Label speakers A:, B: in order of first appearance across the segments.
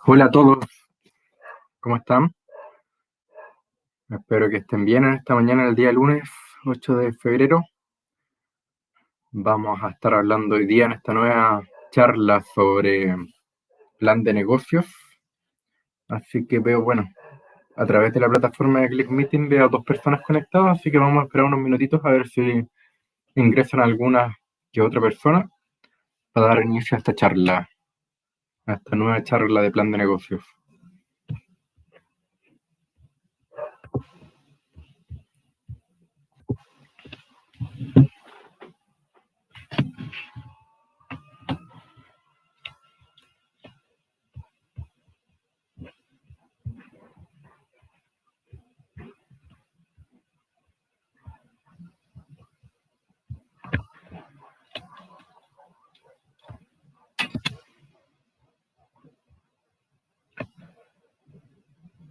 A: Hola a todos, ¿cómo están? Espero que estén bien en esta mañana, el día lunes 8 de febrero. Vamos a estar hablando hoy día en esta nueva charla sobre plan de negocios. Así que veo, bueno, a través de la plataforma de Click Meeting veo a dos personas conectadas, así que vamos a esperar unos minutitos a ver si ingresan alguna que otra persona para dar inicio a esta charla, a esta nueva charla de plan de negocios.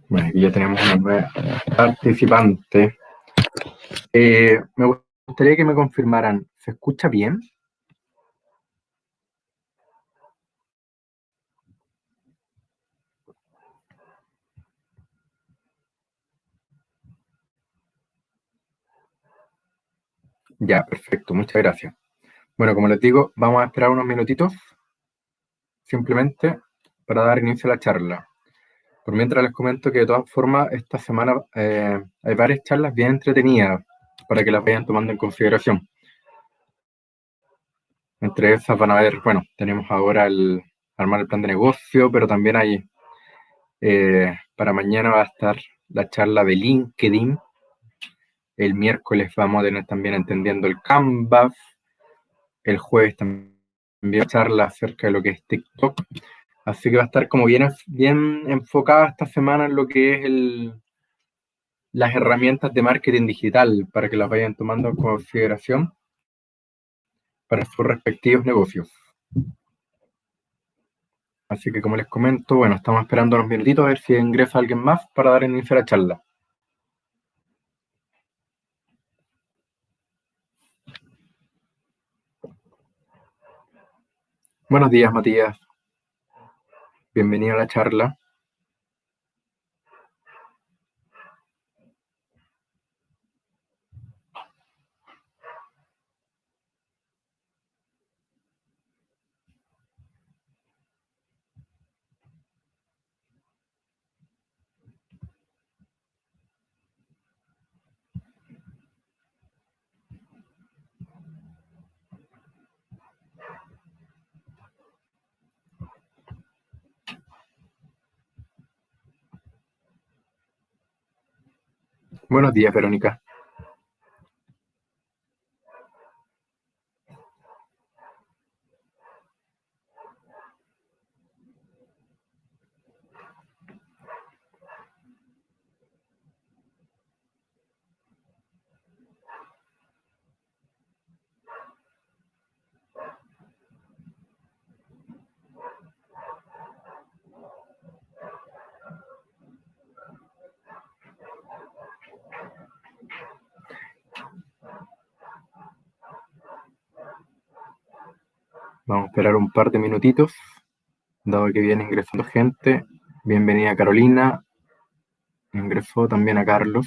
A: Bueno, aquí ya tenemos una nueva participante. Me gustaría que me confirmaran, ¿se escucha bien? Ya, perfecto, muchas gracias. Bueno, como les digo, vamos a esperar unos minutitos simplemente para dar inicio a la charla. Por mientras les comento que de todas formas esta semana hay varias charlas bien entretenidas para que las vayan tomando en consideración. Entre esas van a ver, bueno, tenemos ahora el armar el plan de negocio, pero también hay, para mañana va a estar la charla de LinkedIn. El miércoles vamos a tener también entendiendo el Canvas. El jueves también charla acerca de lo que es TikTok. Así que va a estar como bien enfocada esta semana en lo que es las herramientas de marketing digital para que las vayan tomando en consideración para sus respectivos negocios. Así que como les comento, bueno, estamos esperando unos minutitos a ver si ingresa alguien más para dar inicio a la charla. Buenos días, Matías. Bienvenido a la charla. Buenos días, Verónica. Vamos a esperar un par de minutitos, dado que viene ingresando gente. Bienvenida Carolina. Ingresó también a Carlos.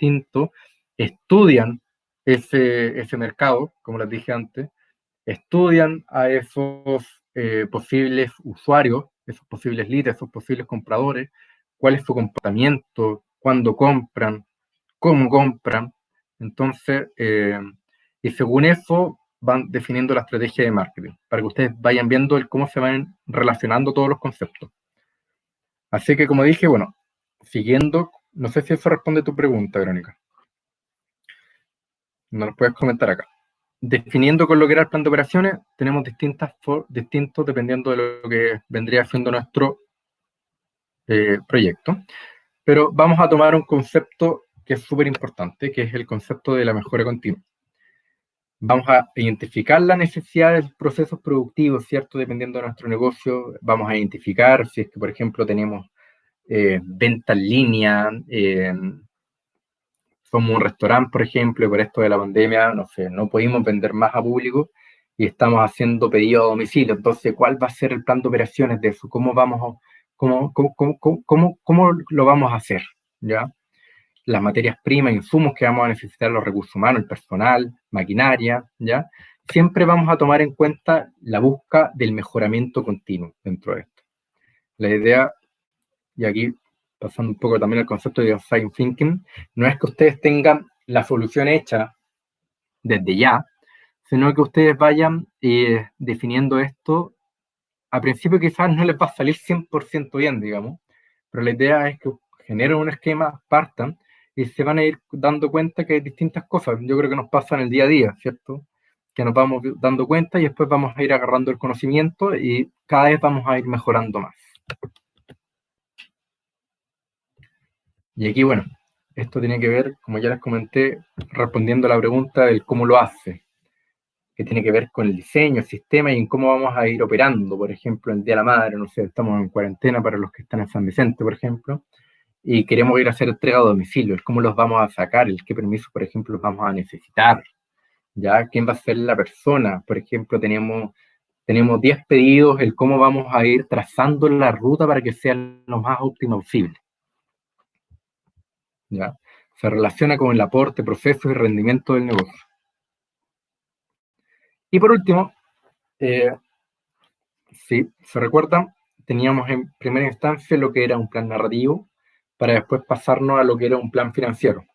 A: distintos, estudian ese mercado, como les dije antes, estudian a esos posibles usuarios, esos posibles leads, esos posibles compradores, cuál es su comportamiento, cuándo compran, cómo compran. Entonces, y según eso van definiendo la estrategia de marketing, para que ustedes vayan viendo cómo se van relacionando todos los conceptos. Así que, como dije, bueno, siguiendo, no sé si eso responde a tu pregunta, Verónica. No lo puedes comentar acá. Definiendo con lo que era el plan de operaciones, tenemos distintos dependiendo de lo que vendría siendo nuestro proyecto. Pero vamos a tomar un concepto que es súper importante, que es el concepto de la mejora continua. Vamos a identificar las necesidades de procesos productivos, ¿cierto? Dependiendo de nuestro negocio, vamos a identificar si es que, por ejemplo, tenemos venta en línea, somos un restaurante, por ejemplo, y por esto de la pandemia, no sé, no pudimos vender más a público y estamos haciendo pedido a domicilio. Entonces, ¿cuál va a ser el plan de operaciones de eso? ¿Cómo lo vamos a hacer? ¿Ya? Las materias primas, insumos que vamos a necesitar, los recursos humanos, el personal, maquinaria, ¿ya? Siempre vamos a tomar en cuenta la búsqueda del mejoramiento continuo dentro de esto. La idea, y aquí pasando un poco también al concepto de design thinking, no es que ustedes tengan la solución hecha desde ya, sino que ustedes vayan definiendo esto. A principio quizás no les va a salir 100% bien, digamos, pero la idea es que generen un esquema, partan, y se van a ir dando cuenta que hay distintas cosas. Yo creo que nos pasa en el día a día, ¿cierto? Que nos vamos dando cuenta y después vamos a ir agarrando el conocimiento y cada vez vamos a ir mejorando más. Y aquí, bueno, esto tiene que ver, como ya les comenté, respondiendo a la pregunta del cómo lo hace, que tiene que ver con el diseño, el sistema y en cómo vamos a ir operando. Por ejemplo, el Día de la Madre, no sé, estamos en cuarentena para los que están en San Vicente, por ejemplo, y queremos ir a hacer entrega a domicilio, el cómo los vamos a sacar, el qué permisos, por ejemplo, vamos a necesitar, ¿ya? ¿Quién va a ser la persona? Por ejemplo, tenemos 10 pedidos, el cómo vamos a ir trazando la ruta para que sea lo más óptimo posible, ¿ya? Se relaciona con el aporte, proceso y rendimiento del negocio. Y por último, si se recuerdan, teníamos en primera instancia lo que era un plan narrativo, para después pasarnos a lo que era un plan financiero.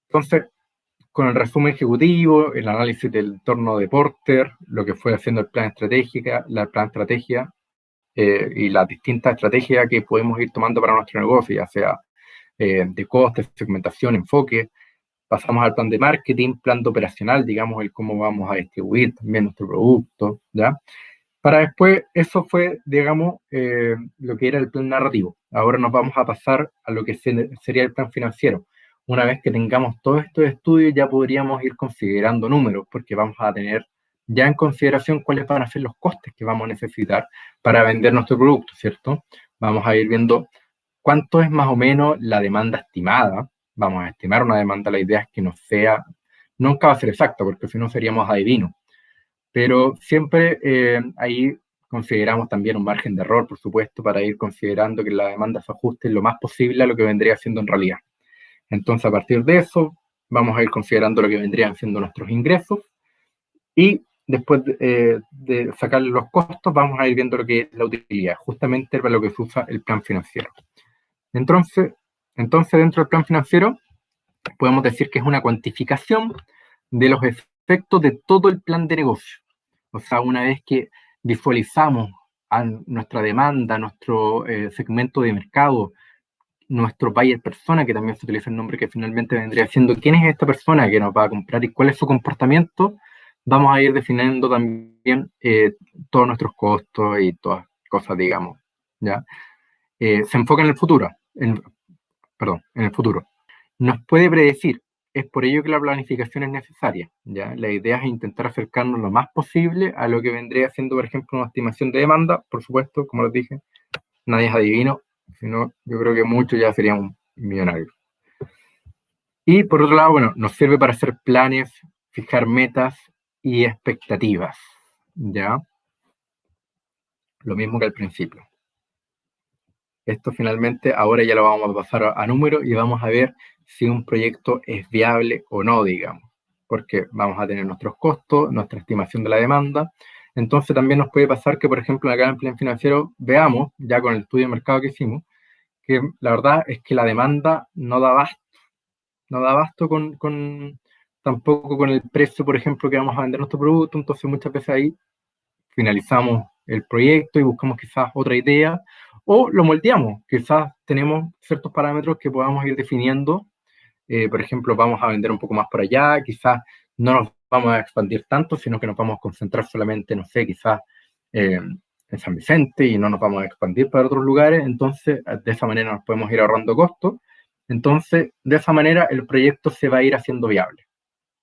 A: Entonces, con el resumen ejecutivo, el análisis del entorno de Porter, lo que fue haciendo el plan estratégica, la plan estrategia y las distintas estrategias que podemos ir tomando para nuestro negocio, ya sea de costes, segmentación, enfoque. Pasamos al plan de marketing, plan de operacional, digamos, el cómo vamos a distribuir también nuestro producto, ¿ya? Para después, eso fue, digamos, lo que era el plan narrativo. Ahora nos vamos a pasar a lo que sería el plan financiero. Una vez que tengamos todos estos estudios, ya podríamos ir considerando números, porque vamos a tener ya en consideración cuáles van a ser los costes que vamos a necesitar para vender nuestro producto, ¿cierto? Vamos a ir viendo cuánto es más o menos la demanda estimada. Vamos a estimar una demanda, la idea es que no sea, nunca va a ser exacta, porque si no seríamos adivinos. Pero siempre ahí consideramos también un margen de error, por supuesto, para ir considerando que la demanda se ajuste lo más posible a lo que vendría siendo en realidad. Entonces, a partir de eso, vamos a ir considerando lo que vendrían siendo nuestros ingresos y después de sacar los costos, vamos a ir viendo lo que es la utilidad, justamente para lo que se usa el plan financiero. Entonces, dentro del plan financiero, podemos decir que es una cuantificación de los efectos de todo el plan de negocio. O sea, una vez que visualizamos a nuestra demanda, nuestro segmento de mercado, nuestro buyer persona, que también se utiliza el nombre que finalmente vendría siendo quién es esta persona que nos va a comprar y cuál es su comportamiento, vamos a ir definiendo también todos nuestros costos y todas cosas, digamos, ¿ya? Se enfoca en el futuro, en el futuro. Nos puede predecir. Es por ello que la planificación es necesaria, ¿ya? La idea es intentar acercarnos lo más posible a lo que vendría siendo, por ejemplo, una estimación de demanda, por supuesto, como les dije, nadie es adivino, sino yo creo que muchos ya serían millonarios. Y por otro lado, bueno, nos sirve para hacer planes, fijar metas y expectativas, ¿ya? Lo mismo que al principio. Esto finalmente, ahora ya lo vamos a pasar a números y vamos a ver si un proyecto es viable o no, digamos, porque vamos a tener nuestros costos, nuestra estimación de la demanda. Entonces también nos puede pasar que, por ejemplo, acá en el plan financiero veamos, ya con el estudio de mercado que hicimos, que la verdad es que la demanda no da abasto tampoco con el precio, por ejemplo, que vamos a vender nuestro producto. Entonces muchas veces ahí finalizamos el proyecto y buscamos quizás otra idea, o lo moldeamos, quizás tenemos ciertos parámetros que podamos ir definiendo. Por ejemplo, vamos a vender un poco más por allá, quizás no nos vamos a expandir tanto, sino que nos vamos a concentrar solamente, no sé, quizás en San Vicente, y no nos vamos a expandir para otros lugares. Entonces de esa manera nos podemos ir ahorrando costos. Entonces de esa manera el proyecto se va a ir haciendo viable,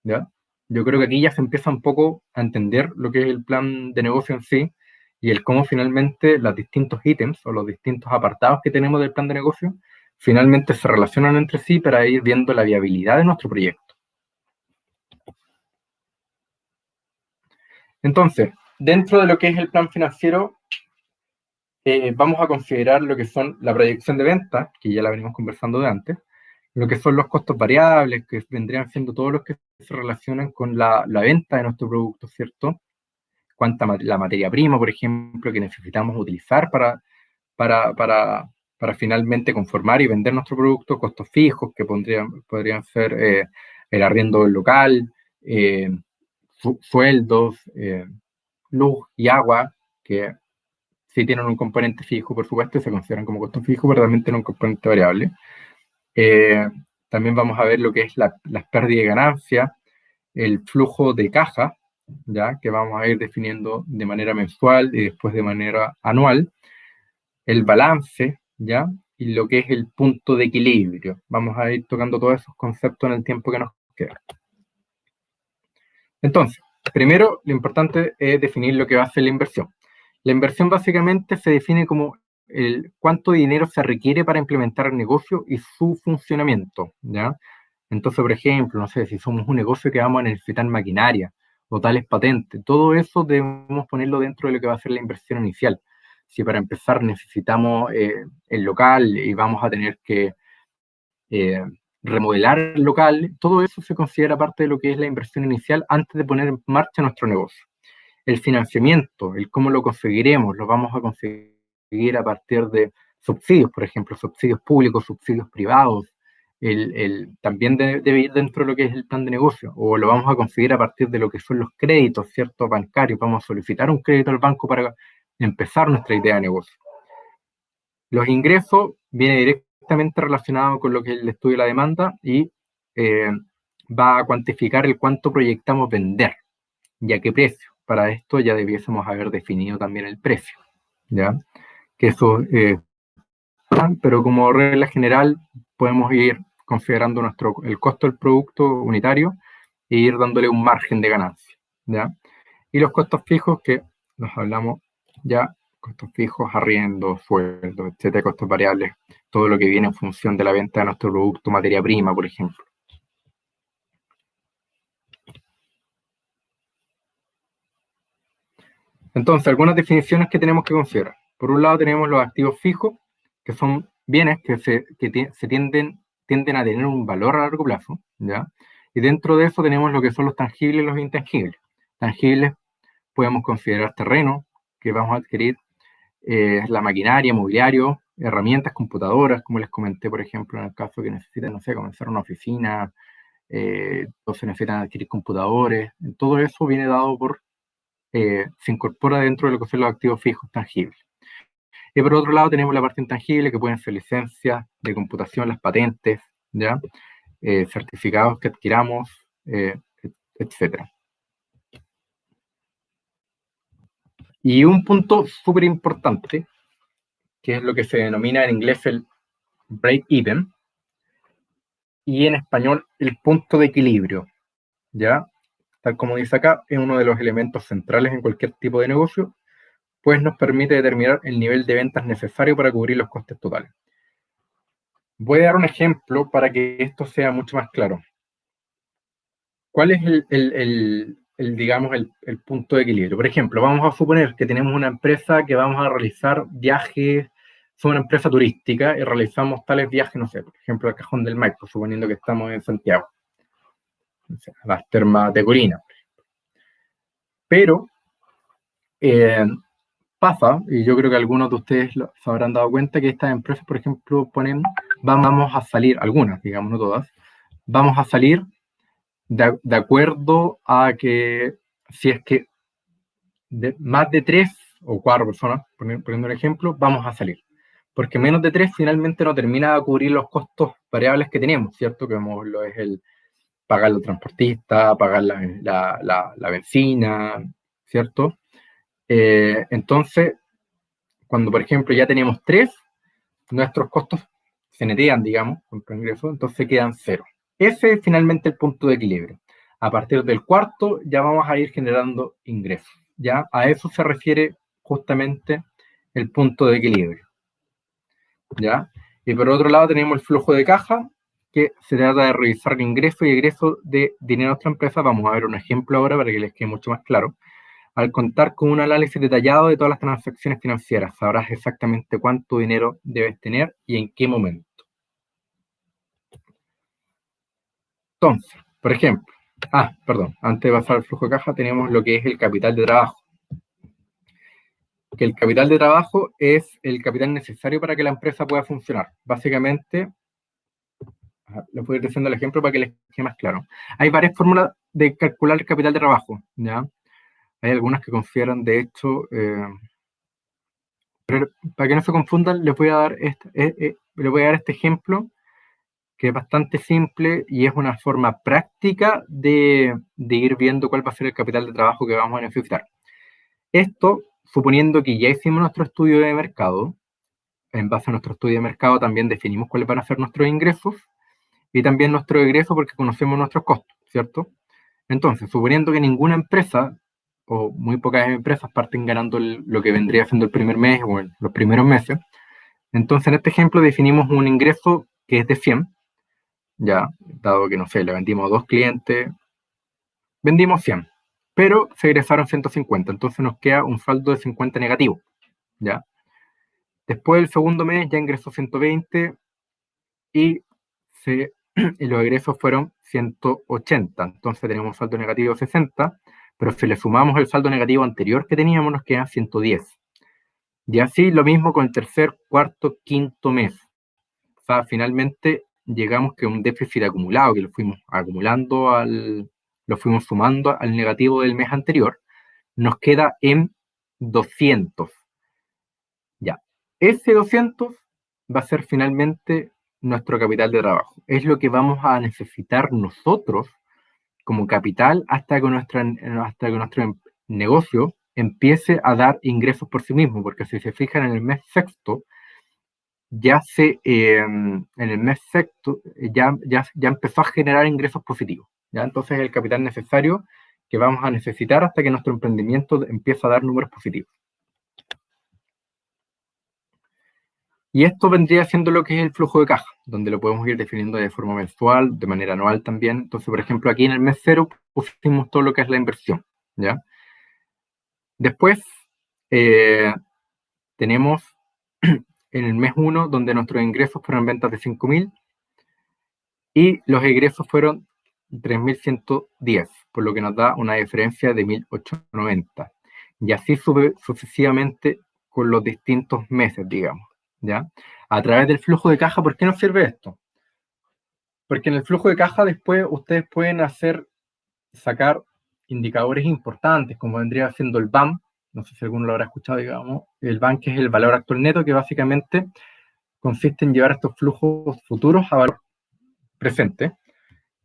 A: ¿ya? Yo creo que aquí ya se empieza un poco a entender lo que es el plan de negocio en sí, y el cómo finalmente los distintos ítems o los distintos apartados que tenemos del plan de negocio finalmente se relacionan entre sí para ir viendo la viabilidad de nuestro proyecto. Entonces, dentro de lo que es el plan financiero, vamos a considerar lo que son la proyección de ventas, que ya la venimos conversando de antes, lo que son los costos variables, que vendrían siendo todos los que se relacionan con la venta de nuestro producto, ¿cierto? La materia prima, por ejemplo, que necesitamos utilizar para, para, para finalmente conformar y vender nuestro producto, costos fijos, que podrían ser el arriendo del local, eh, sueldos, luz y agua, que sí tienen un componente fijo, por supuesto, y se consideran como costos fijos, pero también tienen un componente variable. Eh, También vamos a ver lo que es las pérdidas y ganancias, el flujo de caja, ya que vamos a ir definiendo de manera mensual y después de manera anual, el balance, ya, y lo que es el punto de equilibrio. Vamos a ir tocando todos esos conceptos en el tiempo que nos queda. Entonces, primero, lo importante es definir lo que va a ser la inversión. La inversión básicamente se define como cuánto dinero se requiere para implementar el negocio y su funcionamiento, ¿ya? Entonces, por ejemplo, no sé, si somos un negocio que vamos a necesitar maquinaria o tales patentes, todo eso debemos ponerlo dentro de lo que va a ser la inversión inicial. Si para empezar necesitamos el local y vamos a tener que eh, remodelar el local, todo eso se considera parte de lo que es la inversión inicial antes de poner en marcha nuestro negocio. El financiamiento, el cómo lo conseguiremos, lo vamos a conseguir a partir de subsidios, por ejemplo, subsidios públicos, subsidios privados. También debe ir dentro de lo que es el plan de negocio, o lo vamos a conseguir a partir de lo que son los créditos, ¿cierto? Bancarios. Vamos a solicitar un crédito al banco para empezar nuestra idea de negocio. Los ingresos vienen directamente relacionados con lo que es el estudio de la demanda y va a cuantificar el cuánto proyectamos vender y a qué precio. Para esto ya debiésemos haber definido también el precio, ¿ya? Que eso, pero como regla general, podemos ir considerando el costo del producto unitario e ir dándole un margen de ganancia, ¿ya? Y los costos fijos, que nos hablamos ya, costos fijos, arriendo, sueldos, etcétera, costos variables, todo lo que viene en función de la venta de nuestro producto, materia prima, por ejemplo. Entonces, algunas definiciones que tenemos que considerar. Por un lado tenemos los activos fijos, que son bienes que tienden a tener un valor a largo plazo, ¿ya? Y dentro de eso tenemos lo que son los tangibles y los intangibles. Tangibles podemos considerar terreno que vamos a adquirir, la maquinaria, mobiliario, herramientas, computadoras, como les comenté, por ejemplo, en el caso que necesitan, no sé, comenzar una oficina, entonces necesitan adquirir computadores. Todo eso viene dado se incorpora dentro de lo que son los activos fijos tangibles. Y por otro lado tenemos la parte intangible, que pueden ser licencias de computación, las patentes, ¿ya? Certificados que adquiramos, etcétera. Y un punto súper importante, que es lo que se denomina en inglés el break-even, y en español el punto de equilibrio, ¿ya? Tal como dice acá, es uno de los elementos centrales en cualquier tipo de negocio, pues nos permite determinar el nivel de ventas necesario para cubrir los costes totales. Voy a dar un ejemplo para que esto sea mucho más claro. ¿Cuál es digamos, el punto de equilibrio? Por ejemplo, vamos a suponer que tenemos una empresa que vamos a realizar viajes somos una empresa turística y realizamos tales viajes, no sé, por ejemplo, al Cajón del Maipo, suponiendo que estamos en Santiago, o sea, a las termas de Corina. Pero pasa, y yo creo que algunos de ustedes se habrán dado cuenta, que estas empresas, por ejemplo, ponen, vamos a salir, algunas, digamos, no todas, vamos a salir de acuerdo a que si es que más de 3 o 4 personas, poniendo un ejemplo, vamos a salir. Porque menos de 3 finalmente no termina de cubrir los costos variables que tenemos, ¿cierto? Que lo es el pagar al transportista, pagar la benzina, ¿cierto? Entonces, cuando por ejemplo ya tenemos 3, nuestros costos se netean, digamos, contra ingresos, entonces quedan 0. Ese es finalmente el punto de equilibrio. A partir del cuarto ya vamos a ir generando ingresos. Ya a eso se refiere justamente el punto de equilibrio. ¿Ya? Y por otro lado tenemos el flujo de caja, que se trata de revisar el ingreso y egreso de dinero a nuestra empresa. Vamos a ver un ejemplo ahora para que les quede mucho más claro. Al contar con un análisis detallado de todas las transacciones financieras, sabrás exactamente cuánto dinero debes tener y en qué momento. Entonces, por ejemplo, antes de pasar al flujo de caja tenemos lo que es el capital de trabajo. Que el capital de trabajo es el capital necesario para que la empresa pueda funcionar. Básicamente, les voy a ir diciendo el ejemplo para que les quede más claro. Hay varias fórmulas de calcular el capital de trabajo, ¿ya? Hay algunas que consideran, de hecho, pero para que no se confundan, les voy a dar este ejemplo, que es bastante simple y es una forma práctica de ir viendo cuál va a ser el capital de trabajo que vamos a necesitar. Esto, suponiendo que ya hicimos nuestro estudio de mercado, en base a nuestro estudio de mercado también definimos cuáles van a ser nuestros ingresos y también nuestro egreso porque conocemos nuestros costos, ¿cierto? Entonces, suponiendo que ninguna empresa o muy pocas empresas parten ganando lo que vendría siendo el primer mes o los primeros meses, entonces en este ejemplo definimos un ingreso que es de 100, ya, dado que, no sé, le vendimos a 2 clientes, vendimos 100, pero se egresaron 150, entonces nos queda un saldo de 50 negativo, ¿ya? Después del segundo mes ya ingresó 120 y los egresos fueron 180, entonces tenemos un saldo negativo de 60, pero si le sumamos el saldo negativo anterior que teníamos nos queda 110. Y así lo mismo con el tercer, cuarto, quinto mes. O sea, finalmente llegamos que un déficit acumulado, que lo fuimos acumulando, lo fuimos sumando al negativo del mes anterior, nos queda en 200. Ya, ese 200 va a ser finalmente nuestro capital de trabajo. Es lo que vamos a necesitar nosotros como capital hasta que nuestro negocio empiece a dar ingresos por sí mismo, porque si se fijan en el mes sexto, en el mes sexto ya empezó a generar ingresos positivos. ¿Ya? Entonces es el capital necesario que vamos a necesitar hasta que nuestro emprendimiento empiece a dar números positivos. Y esto vendría siendo lo que es el flujo de caja, donde lo podemos ir definiendo de forma mensual, de manera anual también. Entonces, por ejemplo, aquí en el mes 0 pusimos todo lo que es la inversión, ¿ya? Después tenemos en el mes 1, donde nuestros ingresos fueron ventas de 5.000 y los egresos fueron 3.110, por lo que nos da una diferencia de 1.890. Y así sucesivamente con los distintos meses, digamos, ¿ya? A través del flujo de caja, ¿por qué nos sirve esto? Porque en el flujo de caja después ustedes pueden sacar indicadores importantes, como vendría siendo el BAM, no sé si alguno lo habrá escuchado, digamos, el BAM, que es el valor actual neto, que básicamente consiste en llevar estos flujos futuros a valor presente.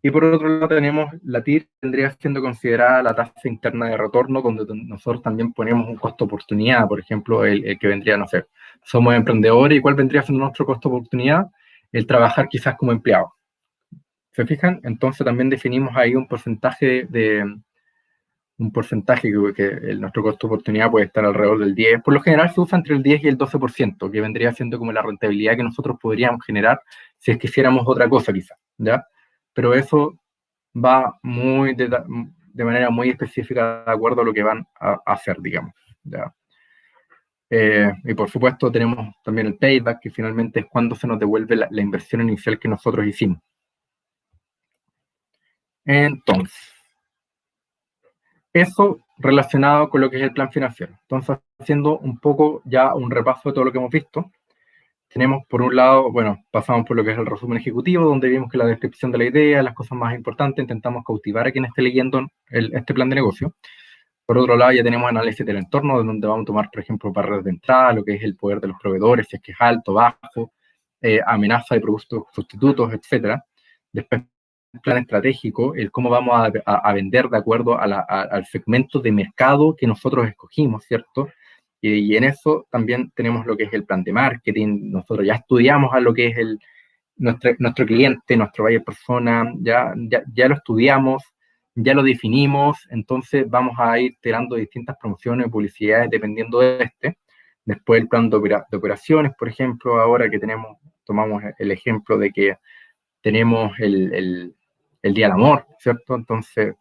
A: Y por otro lado tenemos la TIR, que tendría siendo considerada la tasa interna de retorno, donde nosotros también ponemos un costo de oportunidad, por ejemplo, el que vendría, no sé, somos emprendedores, ¿y cuál vendría siendo nuestro costo de oportunidad? El trabajar quizás como empleado. ¿Se fijan? Entonces también definimos ahí un porcentaje que nuestro costo de oportunidad puede estar alrededor del 10%. Por lo general se usa entre el 10 y el 12%, que vendría siendo como la rentabilidad que nosotros podríamos generar si es que hiciéramos otra cosa quizás, ¿ya? Pero eso va de manera muy específica de acuerdo a lo que van a hacer, digamos, ¿ya? Y por supuesto tenemos también el payback, que finalmente es cuando se nos devuelve la inversión inicial que nosotros hicimos. Entonces, eso relacionado con lo que es el plan financiero. Entonces, haciendo un poco ya un repaso de todo lo que hemos visto, tenemos por un lado, bueno, pasamos por lo que es el resumen ejecutivo, donde vimos que la descripción de la idea, las cosas más importantes, intentamos cautivar a quien esté leyendo este plan de negocio. Por otro lado, ya tenemos análisis del entorno, donde vamos a tomar, por ejemplo, barreras de entrada, lo que es el poder de los proveedores, si es que es alto, bajo, amenaza de productos sustitutos, etcétera. Después, el plan estratégico, el cómo vamos a vender de acuerdo al segmento de mercado que nosotros escogimos, ¿cierto? Y en eso también tenemos lo que es el plan de marketing. Nosotros ya estudiamos a lo que es nuestro cliente, nuestro buyer persona, ya lo estudiamos, ya lo definimos, entonces vamos a ir tirando distintas promociones, publicidades, dependiendo de este. Después el plan de operaciones, por ejemplo, ahora que tomamos el ejemplo de que tenemos el Día del Amor, ¿cierto? Entonces,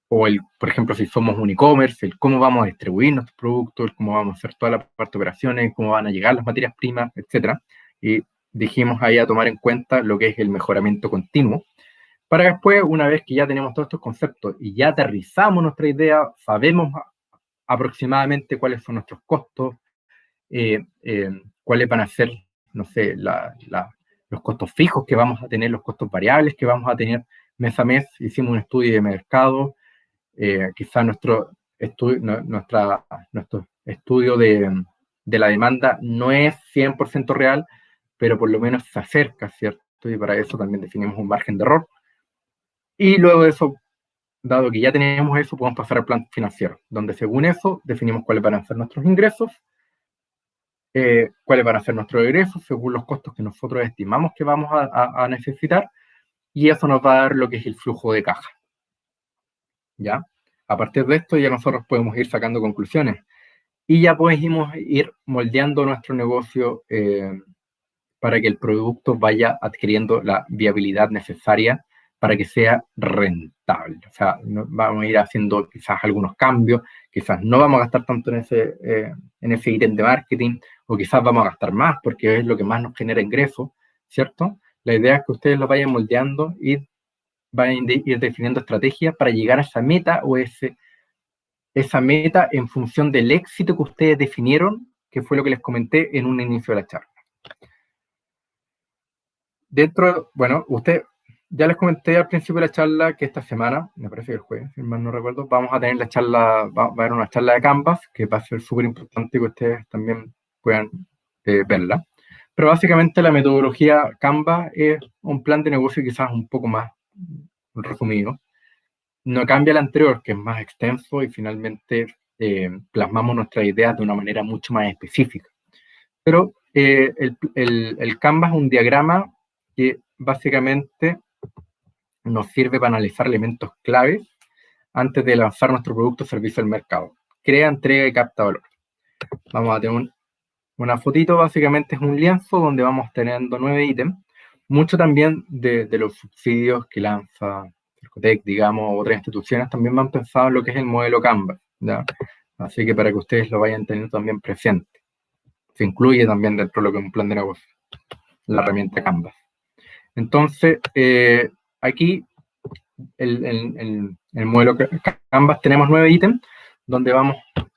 A: por ejemplo, si somos un e-commerce, el cómo vamos a distribuir nuestros productos, el cómo vamos a hacer toda la parte de operaciones, cómo van a llegar las materias primas, etcétera. Y dijimos ahí a tomar en cuenta lo que es el mejoramiento continuo, para después, una vez que ya tenemos todos estos conceptos y ya aterrizamos nuestra idea, sabemos aproximadamente cuáles son nuestros costos, cuáles van a ser, no sé, los costos fijos que vamos a tener, los costos variables que vamos a tener mes a mes. Hicimos un estudio de mercado, quizá nuestro estudio de la demanda no es 100% real, pero por lo menos se acerca, ¿cierto? Y para eso también definimos un margen de error. Y luego de eso, dado que ya tenemos eso, podemos pasar al plan financiero, donde según eso definimos cuáles van a ser nuestros ingresos, cuáles van a ser nuestros egresos, según los costos que nosotros estimamos que vamos a necesitar, y eso nos va a dar lo que es el flujo de caja. ¿Ya? A partir de esto ya nosotros podemos ir sacando conclusiones y ya podemos ir moldeando nuestro negocio para que el producto vaya adquiriendo la viabilidad necesaria para que sea rentable. O sea, vamos a ir haciendo quizás algunos cambios, quizás no vamos a gastar tanto en ese ítem de marketing, o quizás vamos a gastar más porque es lo que más nos genera ingresos, ¿cierto? La idea es que ustedes lo vayan moldeando y vayan a ir definiendo estrategias para llegar a esa meta o esa meta en función del éxito que ustedes definieron, que fue lo que les comenté en un inicio de la charla. Bueno, ya les comenté al principio de la charla que esta semana, me parece que el jueves, si mal no recuerdo, vamos a tener va a haber una charla de Canvas, que va a ser súper importante que ustedes también puedan verla. Pero básicamente la metodología Canvas es un plan de negocio quizás un poco más resumido. No cambia el anterior, que es más extenso, y finalmente plasmamos nuestras ideas de una manera mucho más específica. Pero el Canvas es un diagrama que básicamente nos sirve para analizar elementos claves antes de lanzar nuestro producto o servicio al mercado. Crea, entrega y capta valor. Vamos a tener una fotito, básicamente es un lienzo donde vamos teniendo 9 ítems. Mucho también de los subsidios que lanza Cercotec, digamos, o otras instituciones también van pensados en lo que es el modelo Canvas, ¿ya? Así que para que ustedes lo vayan teniendo también presente. Se incluye también dentro de lo que es un plan de negocio, la herramienta Canvas. Entonces, aquí el modelo Canvas tenemos 9 ítems, donde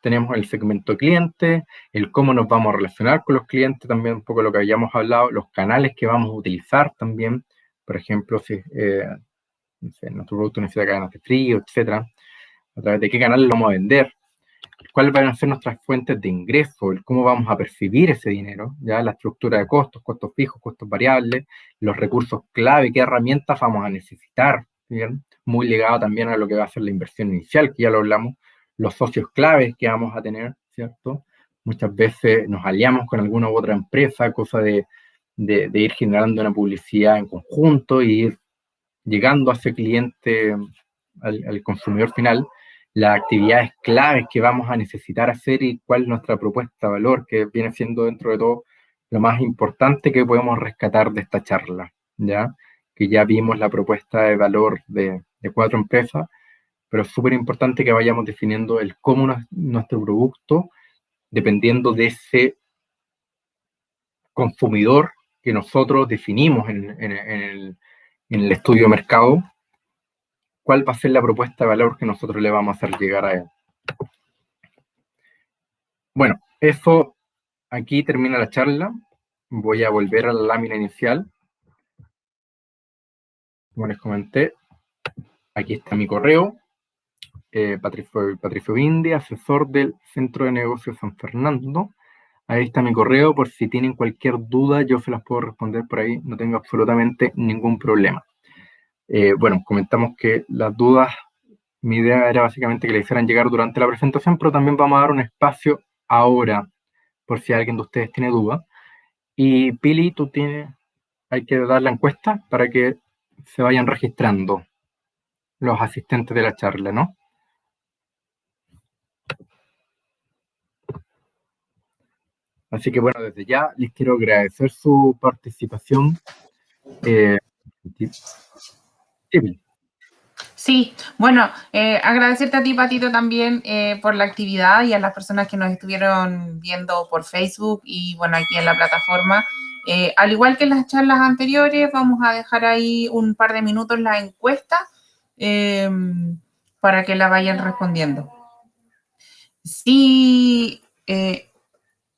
A: tenemos el segmento cliente, el cómo nos vamos a relacionar con los clientes, también un poco lo que habíamos hablado, los canales que vamos a utilizar también, por ejemplo, si no sé, nuestro producto necesita cadenas de frío, etcétera, a través de qué canales lo vamos a vender, cuáles van a ser nuestras fuentes de ingreso, el cómo vamos a percibir ese dinero, ya la estructura de costos, costos fijos, costos variables, los recursos clave, qué herramientas vamos a necesitar, ¿bien? Muy ligado también a lo que va a ser la inversión inicial, que ya lo hablamos, los socios claves que vamos a tener, ¿cierto? Muchas veces nos aliamos con alguna u otra empresa, cosa de ir generando una publicidad en conjunto y ir llegando a ese cliente, al consumidor final, las actividades claves que vamos a necesitar hacer y cuál es nuestra propuesta de valor, que viene siendo dentro de todo lo más importante que podemos rescatar de esta charla, ¿ya? Que ya vimos la propuesta de valor de 4 empresas, pero es súper importante que vayamos definiendo el cómo nuestro producto dependiendo de ese consumidor que nosotros definimos en el estudio de mercado, cuál va a ser la propuesta de valor que nosotros le vamos a hacer llegar a él. Bueno, eso aquí termina la charla. Voy a volver a la lámina inicial. Como les comenté, aquí está mi correo, Patricio Bindi, asesor del Centro de Negocios San Fernando. Ahí está mi correo, por si tienen cualquier duda, yo se las puedo responder por ahí, no tengo absolutamente ningún problema. Bueno, comentamos que las dudas, mi idea era básicamente que le hicieran llegar durante la presentación, pero también vamos a dar un espacio ahora, por si alguien de ustedes tiene duda. Y Pili, hay que dar la encuesta para que se vayan registrando los asistentes de la charla, ¿no? Así que bueno, desde ya les quiero agradecer su participación.
B: Sí, bueno, agradecerte a ti, Patito, también por la actividad y a las personas que nos estuvieron viendo por Facebook y bueno, aquí en la plataforma. Al igual que en las charlas anteriores, vamos a dejar ahí un par de minutos la encuesta para que la vayan respondiendo. Sí,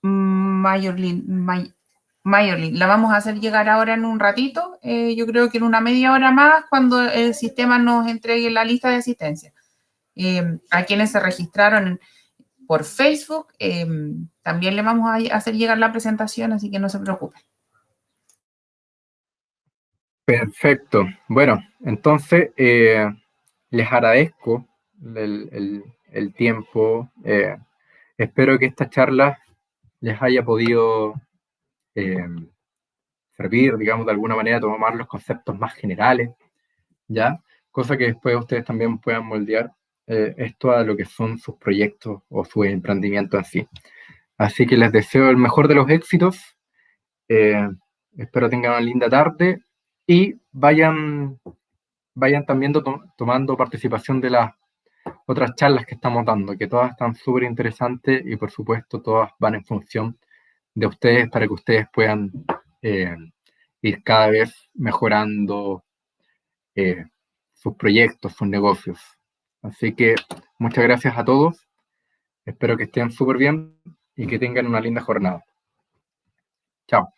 B: Mayorlin, la vamos a hacer llegar ahora en un ratito, yo creo que en una media hora más, cuando el sistema nos entregue la lista de asistencia. A quienes se registraron por Facebook, también le vamos a hacer llegar la presentación, así que no se preocupen.
A: Perfecto. Bueno, entonces les agradezco el tiempo. Espero que esta charla les haya podido servir, digamos, de alguna manera, tomar los conceptos más generales, ¿ya? Cosa que después ustedes también puedan moldear esto a lo que son sus proyectos o su emprendimiento en sí. Así que les deseo el mejor de los éxitos. Espero tengan una linda tarde y vayan también tomando participación de las otras charlas que estamos dando, que todas están súper interesantes y por supuesto todas van en función de ustedes para que ustedes puedan ir cada vez mejorando sus proyectos, sus negocios. Así que muchas gracias a todos. Espero que estén súper bien y que tengan una linda jornada. Chao.